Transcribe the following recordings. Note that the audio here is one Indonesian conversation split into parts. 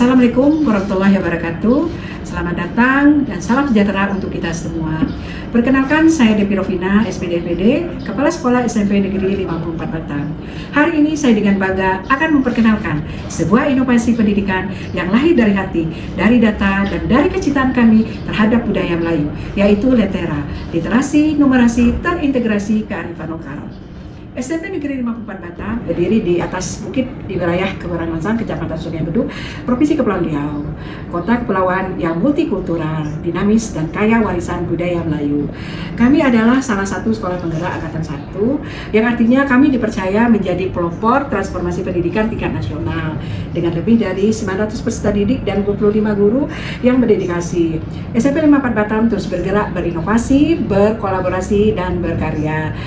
Assalamualaikum warahmatullahi wabarakatuh. Selamat datang dan salam sejahtera untuk kita semua. Perkenalkan, saya Depi Rovina, SPDPD, Kepala Sekolah SMP Negeri 54 Batam. Hari ini saya dengan bangga akan memperkenalkan sebuah inovasi pendidikan yang lahir dari hati, dari data, dan dari kecintaan kami terhadap budaya Melayu, yaitu LENTERA, Literasi Numerasi Terintegrasi Kearifan Lokal. SMP Negeri 54 Batam berdiri di atas bukit di wilayah Kebayoran Lansang, Kecamatan Sungai Bedug, Provinsi Kepulauan Riau, kota kepulauan yang multikultural, dinamis, dan kaya warisan budaya Melayu. Kami adalah salah satu sekolah penggerak Angkatan 1, yang artinya kami dipercaya menjadi pelopor transformasi pendidikan tingkat nasional dengan lebih dari 900 peserta didik dan 25 guru yang berdedikasi. SMP 54 Batam terus bergerak, berinovasi, berkolaborasi, dan berkarya.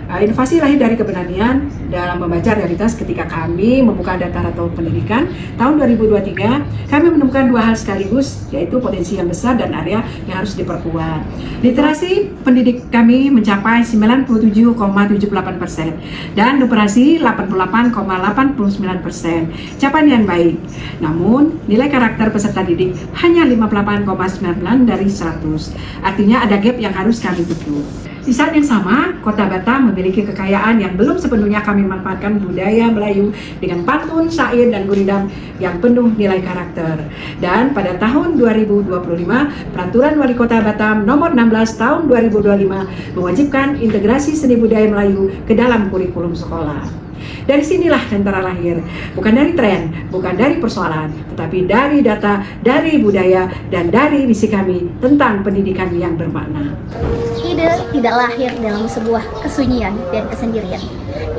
Inovasi lahir dari keberanian dalam membaca realitas ketika kami membuka data atau pendidikan tahun 2023. Kami menemukan dua hal sekaligus, yaitu potensi yang besar dan area yang harus diperkuat. Literasi pendidik kami mencapai 97,78% dan numerasi 88,89%. Capaian yang baik. Namun, nilai karakter peserta didik hanya 58,99 dari 100. Artinya ada gap yang harus kami tutup. Di saat yang sama, Kota Batam memiliki kekayaan yang belum sepenuhnya kami manfaatkan budaya Melayu dengan pantun, syair, dan gurindam yang penuh nilai karakter. Dan pada tahun 2025, Peraturan Wali Kota Batam Nomor 16 Tahun 2025 mewajibkan integrasi seni budaya Melayu ke dalam kurikulum sekolah. Dari sinilah LENTERA lahir, bukan dari tren, bukan dari persoalan, tetapi dari data, dari budaya, dan dari misi kami tentang pendidikan yang bermakna. Ide tidak lahir dalam sebuah kesunyian dan kesendirian.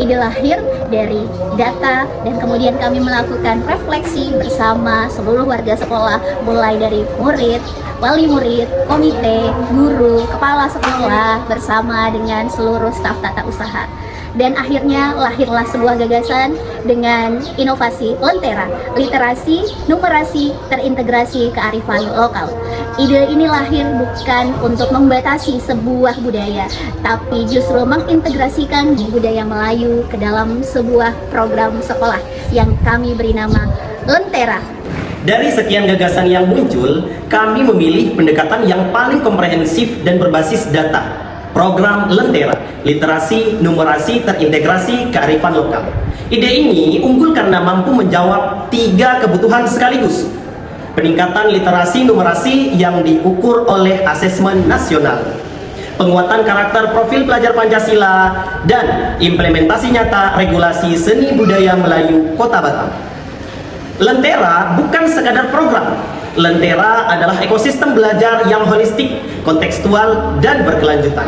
Ide lahir dari data, dan kemudian kami melakukan refleksi bersama seluruh warga sekolah, mulai dari murid, wali murid, komite, guru, kepala sekolah, bersama dengan seluruh staf tata usaha. Dan akhirnya lahirlah sebuah gagasan dengan inovasi LENTERA, Literasi Numerasi Terintegrasi Kearifan Lokal. Ide ini lahir bukan untuk membatasi sebuah budaya, tapi justru mengintegrasikan budaya Melayu ke dalam sebuah program sekolah yang kami beri nama LENTERA. Dari sekian gagasan yang muncul, kami memilih pendekatan yang paling komprehensif dan berbasis data. Program LENTERA, Literasi Numerasi Terintegrasi Kearifan Lokal. Ide ini unggul karena mampu menjawab 3 kebutuhan sekaligus. Peningkatan literasi numerasi yang diukur oleh asesmen nasional, penguatan karakter profil pelajar Pancasila, dan implementasi nyata regulasi seni budaya Melayu Kota Batam. LENTERA bukan sekadar program. LENTERA adalah ekosistem belajar yang holistik, kontekstual, dan berkelanjutan.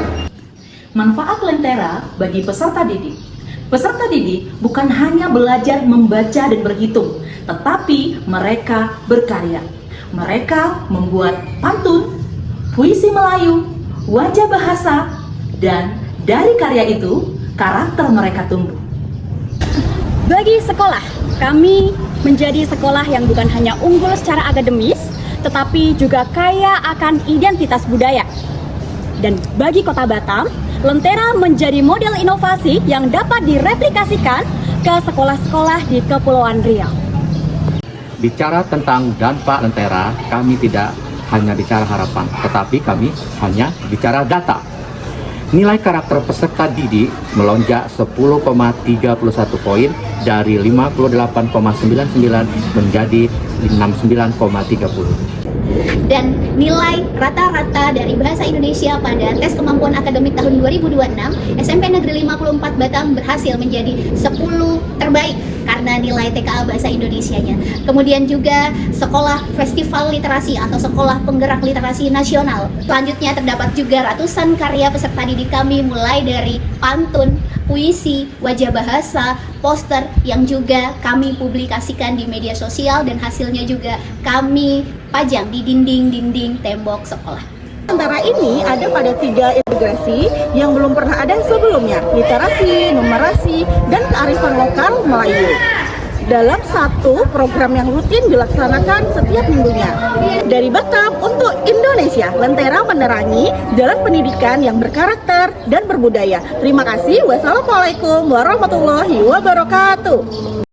Manfaat LENTERA bagi peserta didik. Peserta didik bukan hanya belajar membaca dan berhitung, tetapi mereka berkarya. Mereka membuat pantun, puisi Melayu, wajah bahasa, dan dari karya itu, karakter mereka tumbuh. Bagi sekolah, kami menjadi sekolah yang bukan hanya unggul secara akademis, tetapi juga kaya akan identitas budaya. Dan bagi Kota Batam, LENTERA menjadi model inovasi yang dapat direplikasikan ke sekolah-sekolah di Kepulauan Riau. Bicara tentang dampak LENTERA, kami tidak hanya bicara harapan, tetapi kami hanya bicara data. Nilai karakter peserta didik melonjak 10,31 poin dari 58,99 menjadi 69,30. Dan nilai rata-rata dari bahasa Indonesia pada tes kemampuan akademik tahun 2026, SMP Negeri 54 Batam berhasil menjadi 10 terbaik karena nilai TKA bahasa Indonesianya. Kemudian juga sekolah festival literasi atau sekolah penggerak literasi nasional. Selanjutnya terdapat juga ratusan karya peserta didik kami, mulai dari pantun, puisi, wajah bahasa, poster yang juga kami publikasikan di media sosial, dan hasilnya juga kami pajang di dinding-dinding tembok sekolah. LENTERA ini ada pada 3 integrasi yang belum pernah ada sebelumnya, literasi, numerasi, dan kearifan lokal Melayu, dalam satu program yang rutin dilaksanakan setiap minggunya. Dari Batam untuk Indonesia, LENTERA menerangi jalan pendidikan yang berkarakter dan berbudaya. Terima kasih. Wassalamualaikum warahmatullahi wabarakatuh.